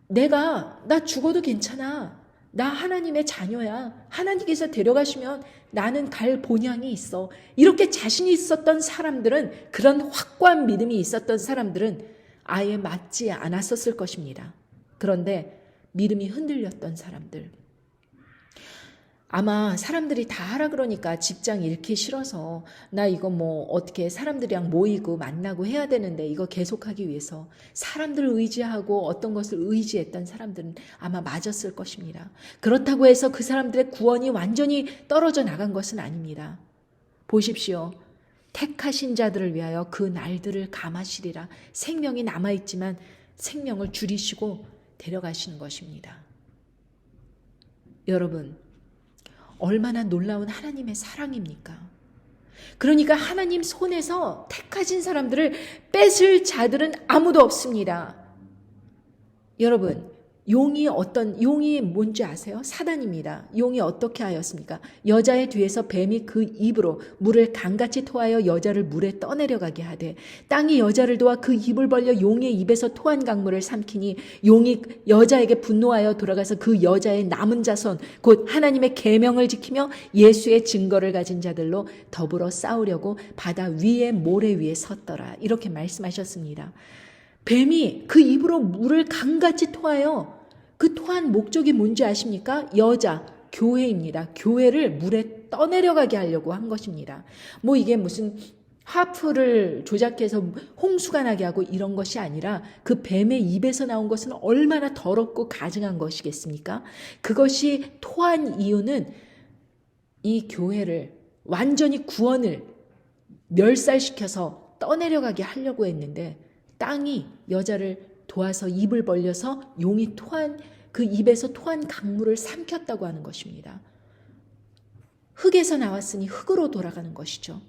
나 죽어도 괜찮아. 나 하나님의 자녀야. 하나님께서 데려가시면 나는 갈 본향이 있어. 이렇게 자신이 있었던 사람들은 그런 확고한 믿음이 있었던 사람들은 아예 맞지 않았었을 것입니다. 그런데 믿음이 흔들렸던 사람들. 아마 사람들이 다 하라 그러니까 직장 잃기 싫어서 나 이거 뭐 어떻게 사람들이랑 모이고 만나고 해야 되는데 이거 계속하기 위해서 사람들을 의지하고 어떤 것을 의지했던 사람들은 아마 맞았을 것입니다. 그렇다고 해서 그 사람들의 구원이 완전히 떨어져 나간 것은 아닙니다. 보십시오. 택하신 자들을 위하여 그 날들을 감하시리라. 생명이 남아있지만 생명을 줄이시고 데려가시는 것입니다. 여러분 얼마나 놀라운 하나님의 사랑입니까? 그러니까 하나님 손에서 택하신 사람들을 뺏을 자들은 아무도 없습니다. 여러분 용이 뭔지 아세요? 사단입니다. 용이 어떻게 하였습니까? 여자의 뒤에서 뱀이 그 입으로 물을 강같이 토하여 여자를 물에 떠내려가게 하되 땅이 여자를 도와 그 입을 벌려 용의 입에서 토한 강물을 삼키니 용이 여자에게 분노하여 돌아가서 그 여자의 남은 자손 곧 하나님의 계명을 지키며 예수의 증거를 가진 자들로 더불어 싸우려고 바다 위에 모래 위에 섰더라. 이렇게 말씀하셨습니다. 뱀이 그 입으로 물을 강같이 토하여 그 토한 목적이 뭔지 아십니까? 여자, 교회입니다. 교회를 물에 떠내려가게 하려고 한 것입니다. 뭐 이게 무슨 하프를 조작해서 홍수가 나게 하고 이런 것이 아니라 그 뱀의 입에서 나온 것은 얼마나 더럽고 가증한 것이겠습니까? 그것이 토한 이유는 이 교회를 완전히 구원을 멸살시켜서 떠내려가게 하려고 했는데 땅이 여자를 도와서 입을 벌려서 용이 토한 그 입에서 토한 강물을 삼켰다고 하는 것입니다. 흙에서 나왔으니 흙으로 돌아가는 것이죠.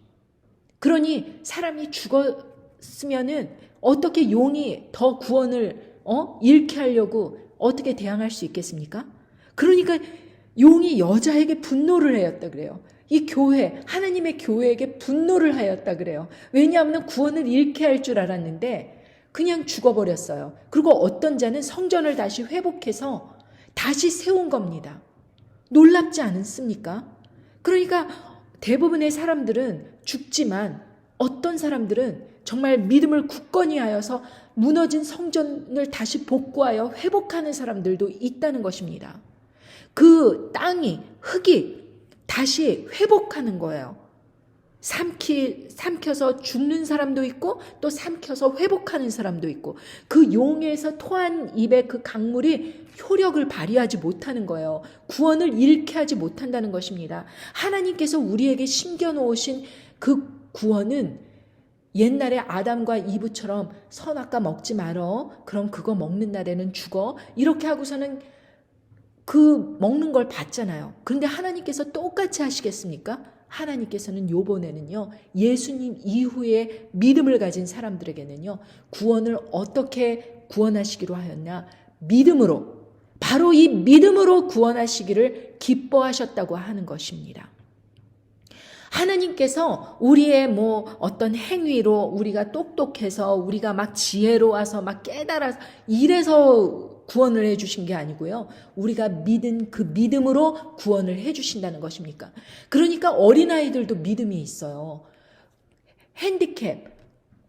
그러니 사람이 죽었으면은 어떻게 용이 더 구원을 잃게 하려고 어떻게 대항할 수 있겠습니까? 그러니까 용이 여자에게 분노를 하였다 그래요. 이 교회, 하나님의 교회에게 분노를 하였다 그래요. 왜냐하면 구원을 잃게 할 줄 알았는데 그냥 죽어버렸어요. 그리고 어떤 자는 성전을 다시 회복해서 다시 세운 겁니다. 놀랍지 않습니까? 그러니까 대부분의 사람들은 죽지만 어떤 사람들은 정말 믿음을 굳건히 하여서 무너진 성전을 다시 복구하여 회복하는 사람들도 있다는 것입니다. 그 땅이, 흙이 다시 회복하는 거예요. 삼켜서 죽는 사람도 있고 또 삼켜서 회복하는 사람도 있고 그 용에서 토한 입의 그 강물이 효력을 발휘하지 못하는 거예요. 구원을 잃게 하지 못한다는 것입니다. 하나님께서 우리에게 심겨놓으신 그 구원은 옛날에 아담과 이브처럼 선악과 먹지 말어. 그럼 그거 먹는 날에는 죽어. 이렇게 하고서는 그 먹는 걸 봤잖아요. 그런데 하나님께서 똑같이 하시겠습니까? 하나님께서는 요번에는요, 예수님 이후에 믿음을 가진 사람들에게는요, 구원을 어떻게 구원하시기로 하였냐? 믿음으로, 바로 이 믿음으로 구원하시기를 기뻐하셨다고 하는 것입니다. 하나님께서 우리의 어떤 행위로 우리가 똑똑해서 우리가 막 지혜로워서 막 깨달아서 이래서 구원을 해주신 게 아니고요. 우리가 믿은 그 믿음으로 구원을 해주신다는 것입니까? 그러니까 어린아이들도 믿음이 있어요. 핸디캡,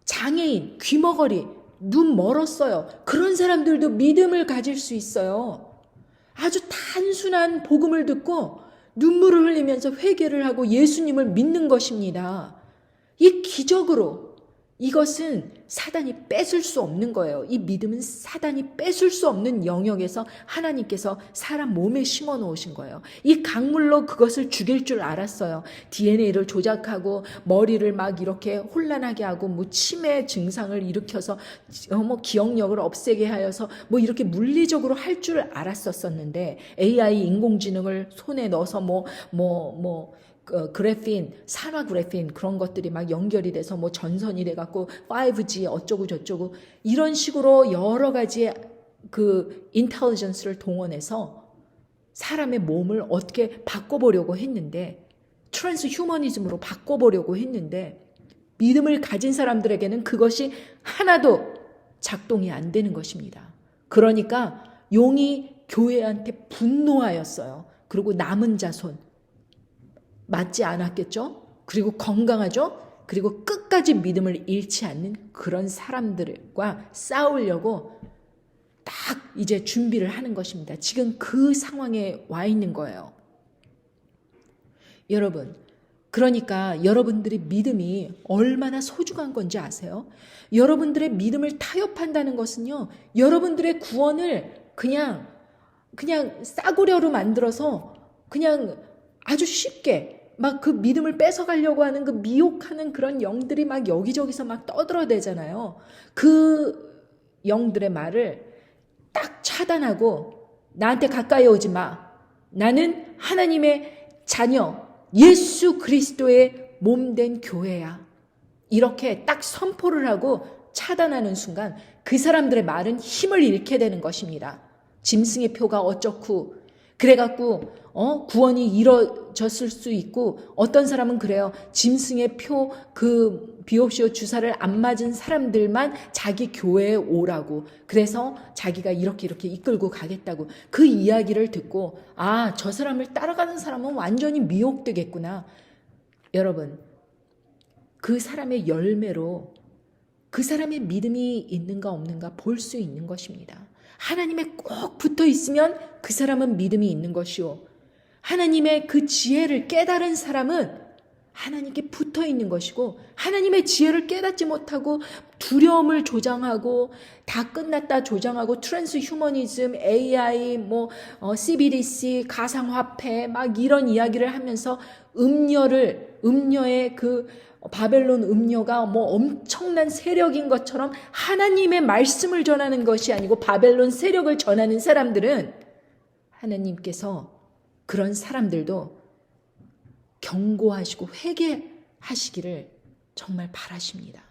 장애인, 귀머거리, 눈 멀었어요. 그런 사람들도 믿음을 가질 수 있어요. 아주 단순한 복음을 듣고 눈물을 흘리면서 회개를 하고 예수님을 믿는 것입니다. 이 기적으로 이것은 사단이 뺏을 수 없는 거예요. 이 믿음은 사단이 뺏을 수 없는 영역에서 하나님께서 사람 몸에 심어 놓으신 거예요. 이 강물로 그것을 죽일 줄 알았어요. DNA를 조작하고 머리를 막 이렇게 혼란하게 하고 치매 증상을 일으켜서 기억력을 없애게 하여서 이렇게 물리적으로 할 줄 알았었는데 AI 인공지능을 손에 넣어서 그래핀, 산화 그래핀 그런 것들이 막 연결이 돼서 전선이 돼갖고 5G 어쩌고 저쩌고 이런 식으로 여러 가지의 그 인텔리전스를 동원해서 사람의 몸을 어떻게 바꿔보려고 했는데 트랜스 휴머니즘으로 바꿔보려고 했는데 믿음을 가진 사람들에게는 그것이 하나도 작동이 안 되는 것입니다. 그러니까 용이 교회한테 분노하였어요. 그리고 남은 자손 맞지 않았겠죠? 그리고 건강하죠? 그리고 끝까지 믿음을 잃지 않는 그런 사람들과 싸우려고 딱 이제 준비를 하는 것입니다. 지금 그 상황에 와 있는 거예요. 여러분, 그러니까 여러분들의 믿음이 얼마나 소중한 건지 아세요? 여러분들의 믿음을 타협한다는 것은요, 여러분들의 구원을 그냥 싸구려로 만들어서 그냥 아주 쉽게 막 그 믿음을 뺏어가려고 하는 그 미혹하는 그런 영들이 막 여기저기서 막 떠들어대잖아요. 그 영들의 말을 딱 차단하고 나한테 가까이 오지 마. 나는 하나님의 자녀, 예수 그리스도의 몸된 교회야. 이렇게 딱 선포를 하고 차단하는 순간 그 사람들의 말은 힘을 잃게 되는 것입니다. 짐승의 표가 어쩌고 그래갖고 구원이 이뤄졌을 수 있고 어떤 사람은 그래요. 짐승의 표 그 비옵시오 주사를 안 맞은 사람들만 자기 교회에 오라고 그래서 자기가 이렇게 이끌고 가겠다고 그 이야기를 듣고 아, 저 사람을 따라가는 사람은 완전히 미혹되겠구나. 여러분 그 사람의 열매로 그 사람의 믿음이 있는가 없는가 볼 수 있는 것입니다. 하나님에 꼭 붙어 있으면 그 사람은 믿음이 있는 것이요. 하나님의 그 지혜를 깨달은 사람은 하나님께 붙어 있는 것이고 하나님의 지혜를 깨닫지 못하고 두려움을 조장하고 다 끝났다 조장하고 트랜스 휴머니즘, AI, CBDC, 가상화폐 막 이런 이야기를 하면서 음녀의 그 바벨론 음녀가 엄청난 세력인 것처럼 하나님의 말씀을 전하는 것이 아니고 바벨론 세력을 전하는 사람들은 하나님께서 그런 사람들도 경고하시고 회개하시기를 정말 바라십니다.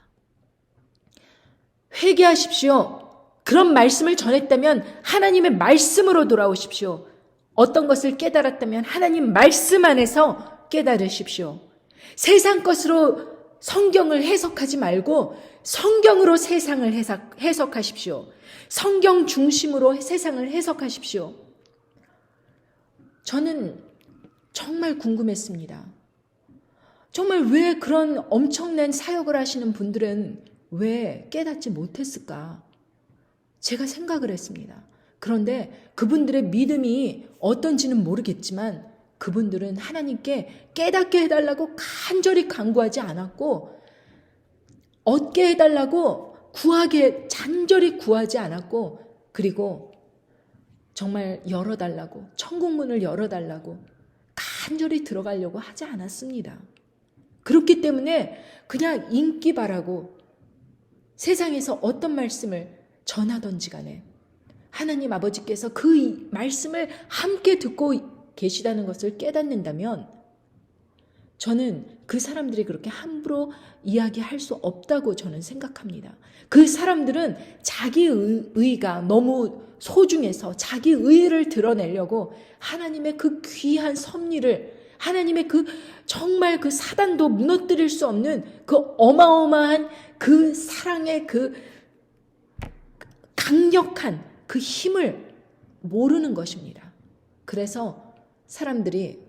회개하십시오. 그런 말씀을 전했다면 하나님의 말씀으로 돌아오십시오. 어떤 것을 깨달았다면 하나님 말씀 안에서 깨달으십시오. 세상 것으로 성경을 해석하지 말고 성경으로 세상을 해석하십시오. 성경 중심으로 세상을 해석하십시오. 저는 정말 궁금했습니다. 정말 왜 그런 엄청난 사역을 하시는 분들은 왜 깨닫지 못했을까? 제가 생각을 했습니다. 그런데 그분들의 믿음이 어떤지는 모르겠지만 그분들은 하나님께 깨닫게 해달라고 간절히 간구하지 않았고 얻게 해달라고 잔절히 구하지 않았고 그리고 정말 열어달라고 천국문을 열어달라고 간절히 들어가려고 하지 않았습니다. 그렇기 때문에 그냥 인기 바라고 세상에서 어떤 말씀을 전하던지 간에 하나님 아버지께서 그 말씀을 함께 듣고 계시다는 것을 깨닫는다면 저는 그 사람들이 그렇게 함부로 이야기할 수 없다고 저는 생각합니다. 그 사람들은 자기 의가 너무 소중해서 자기 의를 드러내려고 하나님의 그 귀한 섭리를 하나님의 그 정말 그 사단도 무너뜨릴 수 없는 그 어마어마한 그 사랑의 그 강력한 그 힘을 모르는 것입니다. 그래서 사람들이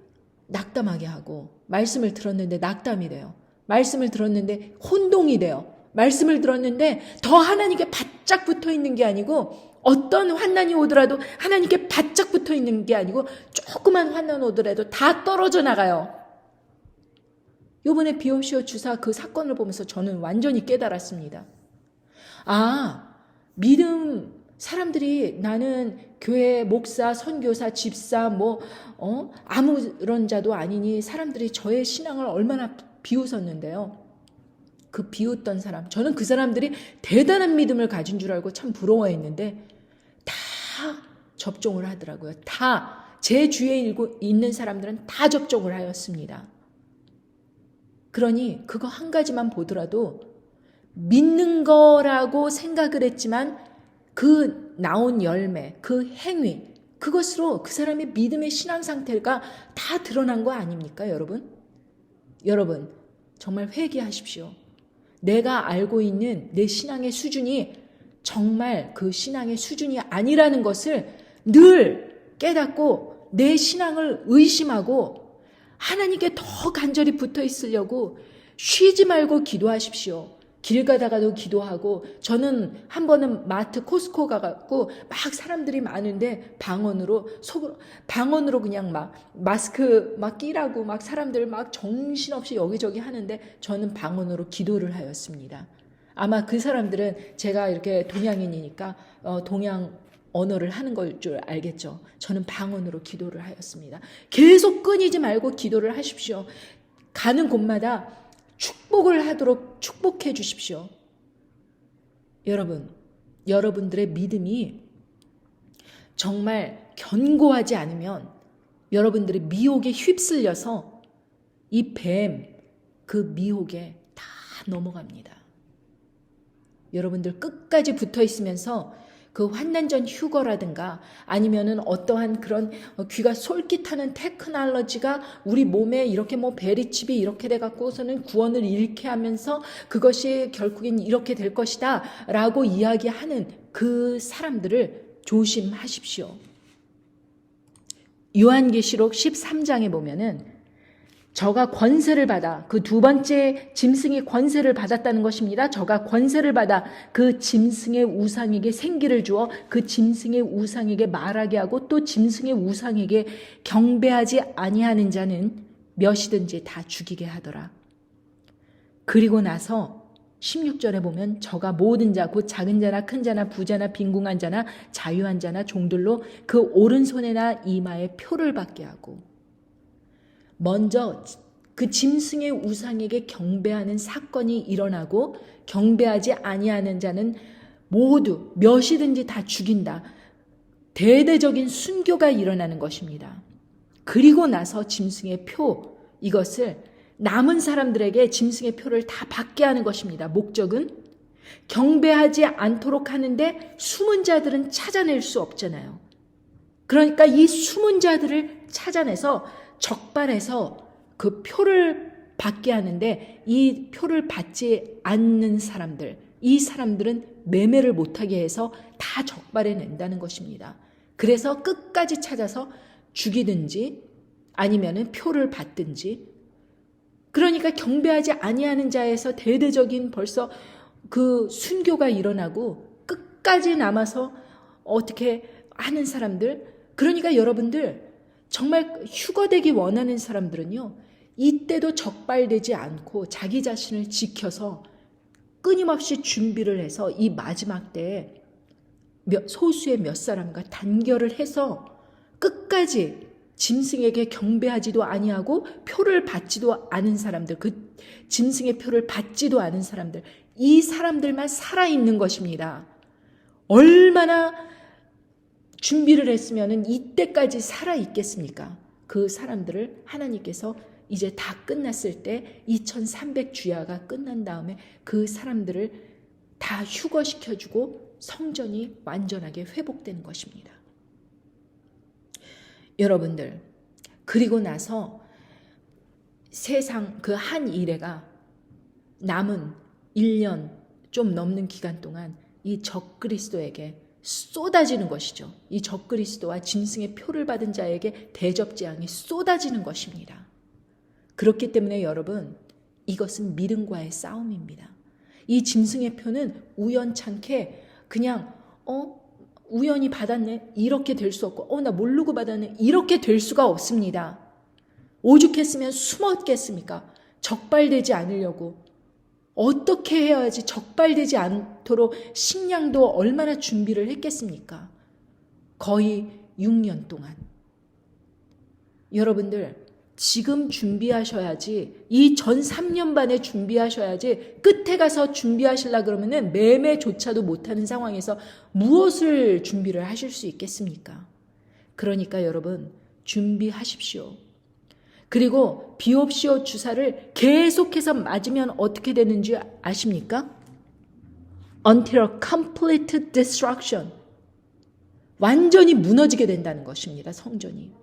낙담하게 하고 말씀을 들었는데 낙담이 돼요. 말씀을 들었는데 혼동이 돼요. 말씀을 들었는데 더 하나님께 바짝 붙어 있는 게 아니고 어떤 환난이 오더라도 하나님께 바짝 붙어 있는 게 아니고 조그만 환난 오더라도 다 떨어져 나가요. 이번에 비옵시오 주사 그 사건을 보면서 저는 완전히 깨달았습니다. 아, 믿음 사람들이 나는 교회 목사, 선교사, 집사 아무런 자도 아니니 사람들이 저의 신앙을 얼마나 비웃었는데요. 그 비웃던 사람, 저는 그 사람들이 대단한 믿음을 가진 줄 알고 참 부러워했는데 다 접종을 하더라고요. 다 제 주위에 있는 사람들은 다 접종을 하였습니다. 그러니 그거 한 가지만 보더라도 믿는 거라고 생각을 했지만 그 나온 열매, 그 행위, 그것으로 그 사람의 믿음의 신앙 상태가 다 드러난 거 아닙니까, 여러분? 여러분, 정말 회개하십시오. 내가 알고 있는 내 신앙의 수준이 정말 그 신앙의 수준이 아니라는 것을 늘 깨닫고 내 신앙을 의심하고 하나님께 더 간절히 붙어 있으려고 쉬지 말고 기도하십시오. 길 가다가도 기도하고 저는 한 번은 마트 코스코 가갖고 막 사람들이 많은데 방언으로 그냥 막 마스크 막 끼라고 막 사람들 막 정신없이 여기저기 하는데 저는 방언으로 기도를 하였습니다. 아마 그 사람들은 제가 이렇게 동양인이니까 동양 언어를 하는 걸 줄 알겠죠. 저는 방언으로 기도를 하였습니다. 계속 끊이지 말고 기도를 하십시오. 가는 곳마다 축복을 하도록 축복해 주십시오. 여러분들의 믿음이 정말 견고하지 않으면 여러분들의 미혹에 휩쓸려서 이 그 미혹에 다 넘어갑니다. 여러분들 끝까지 붙어 있으면서 그 환난전 휴거라든가 아니면은 어떠한 그런 귀가 솔깃하는 테크놀로지가 우리 몸에 이렇게 뭐 베리칩이 이렇게 돼갖고서는 구원을 잃게 하면서 그것이 결국엔 이렇게 될 것이다 라고 이야기하는 그 사람들을 조심하십시오. 요한계시록 13장에 보면은 저가 권세를 받아 그 두 번째 짐승이 권세를 받았다는 것입니다. 저가 권세를 받아 그 짐승의 우상에게 생기를 주어 그 짐승의 우상에게 말하게 하고 또 짐승의 우상에게 경배하지 아니하는 자는 몇이든지 다 죽이게 하더라. 그리고 나서 16절에 보면 저가 모든 자 곧 작은 자나 큰 자나 부자나 빈궁한 자나 자유한 자나 종들로 그 오른손에나 이마에 표를 받게 하고 먼저 그 짐승의 우상에게 경배하는 사건이 일어나고 경배하지 아니하는 자는 모두 몇이든지 다 죽인다. 대대적인 순교가 일어나는 것입니다. 그리고 나서 짐승의 표, 이것을 남은 사람들에게 짐승의 표를 다 받게 하는 것입니다. 목적은 경배하지 않도록 하는데 숨은 자들은 찾아낼 수 없잖아요. 그러니까 이 숨은 자들을 찾아내서 적발해서 그 표를 받게 하는데 이 표를 받지 않는 사람들, 이 사람들은 매매를 못하게 해서 다 적발해낸다는 것입니다. 그래서 끝까지 찾아서 죽이든지 아니면은 표를 받든지. 그러니까 경배하지 아니하는 자에서 대대적인 벌써 그 순교가 일어나고 끝까지 남아서 어떻게 하는 사람들. 그러니까 여러분들 정말 휴거되기 원하는 사람들은요, 이때도 적발되지 않고 자기 자신을 지켜서 끊임없이 준비를 해서 이 마지막 때에 소수의 몇 사람과 단결을 해서 끝까지 짐승에게 경배하지도 아니하고 표를 받지도 않은 사람들, 그 짐승의 표를 받지도 않은 사람들, 이 사람들만 살아있는 것입니다. 얼마나 준비를 했으면 이때까지 살아있겠습니까? 그 사람들을 하나님께서 이제 다 끝났을 때 2300주야가 끝난 다음에 그 사람들을 다 휴거시켜주고 성전이 완전하게 회복되는 것입니다. 여러분들, 그리고 나서 세상 그 한 일회가 남은 1년 좀 넘는 기간 동안 이 적그리스도에게 쏟아지는 것이죠. 이 적그리스도와 짐승의 표를 받은 자에게 대접재앙이 쏟아지는 것입니다. 그렇기 때문에 여러분, 이것은 믿음과의 싸움입니다. 이 짐승의 표는 우연찮게 그냥 우연히 받았네 이렇게 될 수 없고 나 모르고 받았네 이렇게 될 수가 없습니다. 오죽했으면 숨었겠습니까? 적발되지 않으려고 어떻게 해야지 적발되지 않도록 식량도 얼마나 준비를 했겠습니까? 거의 6년 동안. 여러분들 지금 준비하셔야지, 이 전 3년 반에 준비하셔야지, 끝에 가서 준비하시려 그러면은 매매조차도 못하는 상황에서 무엇을 준비를 하실 수 있겠습니까? 그러니까 여러분 준비하십시오. 그리고 비옵시오 주사를 계속해서 맞으면 어떻게 되는지 아십니까? Until a complete destruction. 완전히 무너지게 된다는 것입니다. 성전이.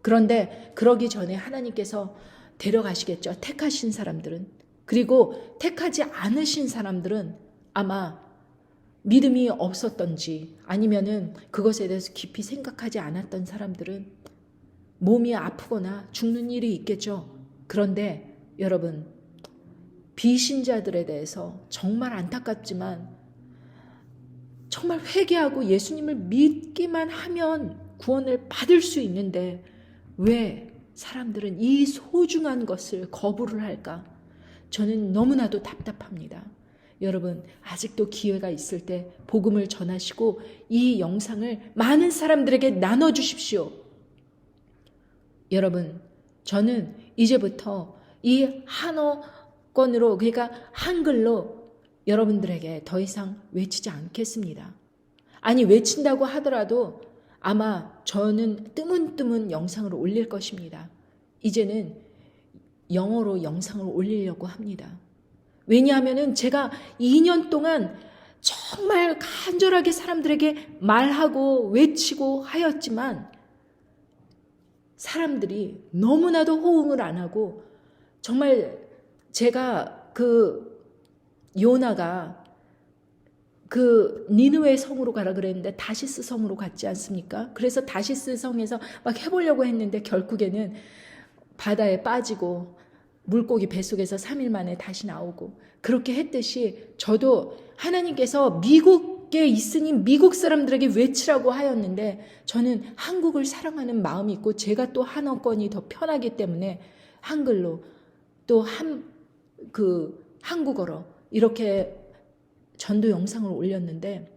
그런데 그러기 전에 하나님께서 데려가시겠죠. 택하신 사람들은. 그리고 택하지 않으신 사람들은 아마 믿음이 없었던지 아니면은 그것에 대해서 깊이 생각하지 않았던 사람들은 몸이 아프거나 죽는 일이 있겠죠. 그런데 여러분, 비신자들에 대해서 정말 안타깝지만 정말 회개하고 예수님을 믿기만 하면 구원을 받을 수 있는데 왜 사람들은 이 소중한 것을 거부를 할까? 저는 너무나도 답답합니다. 여러분, 아직도 기회가 있을 때 복음을 전하시고 이 영상을 많은 사람들에게 나눠주십시오. 여러분, 저는 이제부터 이 한어권으로, 그러니까 한글로 여러분들에게 더 이상 외치지 않겠습니다. 아니, 외친다고 하더라도 아마 저는 뜨문뜨문 영상을 올릴 것입니다. 이제는 영어로 영상을 올리려고 합니다. 왜냐하면 제가 2년 동안 정말 간절하게 사람들에게 말하고 외치고 하였지만 사람들이 너무나도 호응을 안 하고, 정말 제가 그 요나가 그 니느웨 성으로 가라 그랬는데 다시스 성으로 갔지 않습니까? 그래서 다시스 성에서 막 해보려고 했는데 결국에는 바다에 빠지고 물고기 뱃속에서 3일 만에 다시 나오고, 그렇게 했듯이 저도 하나님께서 미국에 있으니 미국 사람들에게 외치라고 하였는데, 저는 한국을 사랑하는 마음이 있고 제가 또 한어권이 더 편하기 때문에 한글로 또 한국어로 이렇게 전도 영상을 올렸는데,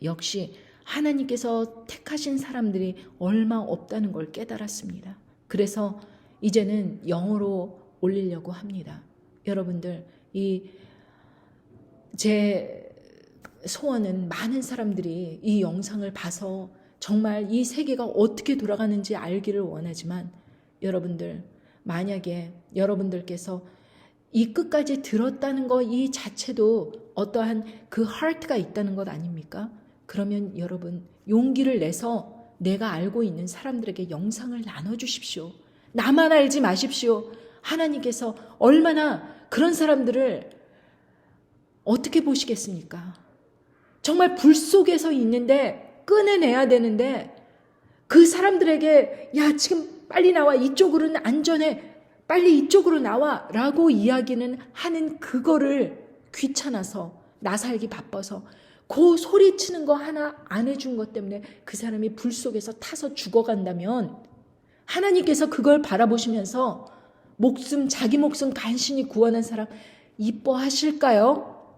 역시 하나님께서 택하신 사람들이 얼마 없다는 걸 깨달았습니다. 그래서 이제는 영어로 올리려고 합니다. 여러분들, 제 소원은 많은 사람들이 이 영상을 봐서 정말 이 세계가 어떻게 돌아가는지 알기를 원하지만, 여러분들, 만약에 여러분들께서 이 끝까지 들었다는 것 이 자체도 어떠한 그 하트가 있다는 것 아닙니까? 그러면 여러분, 용기를 내서 내가 알고 있는 사람들에게 영상을 나눠주십시오. 나만 알지 마십시오. 하나님께서 얼마나 그런 사람들을 어떻게 보시겠습니까? 정말 불 속에서 있는데 꺼내내야 되는데, 그 사람들에게 야 지금 빨리 나와, 이쪽으로는 안전해, 빨리 이쪽으로 나와 라고 이야기는 하는 그거를 귀찮아서, 나 살기 바빠서 그 소리치는 거 하나 안 해준 것 때문에 그 사람이 불 속에서 타서 죽어간다면, 하나님께서 그걸 바라보시면서 자기 목숨 간신히 구원한 사람 이뻐하실까요?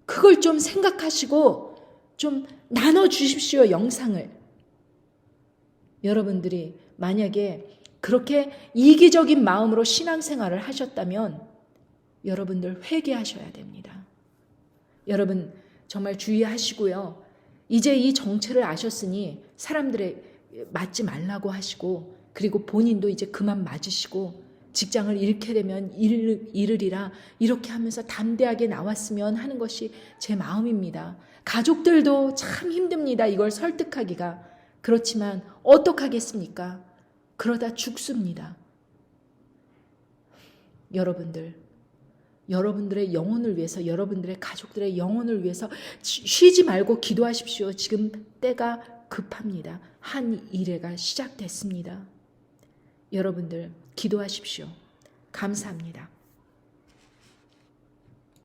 그걸 좀 생각하시고 좀 나눠주십시오, 영상을. 여러분들이 만약에 그렇게 이기적인 마음으로 신앙생활을 하셨다면 여러분들 회개하셔야 됩니다. 여러분 정말 주의하시고요. 이제 이 정체를 아셨으니 사람들의 맞지 말라고 하시고, 그리고 본인도 이제 그만 맞으시고, 직장을 잃게 되면 잃으리라, 이렇게 하면서 담대하게 나왔으면 하는 것이 제 마음입니다. 가족들도 참 힘듭니다, 이걸 설득하기가. 그렇지만 어떡하겠습니까? 그러다 죽습니다. 여러분들의 영혼을 위해서, 여러분들의 가족들의 영혼을 위해서 쉬지 말고 기도하십시오. 지금 때가 급합니다. 한 일회가 시작됐습니다. 여러분들 기도하십시오. 감사합니다.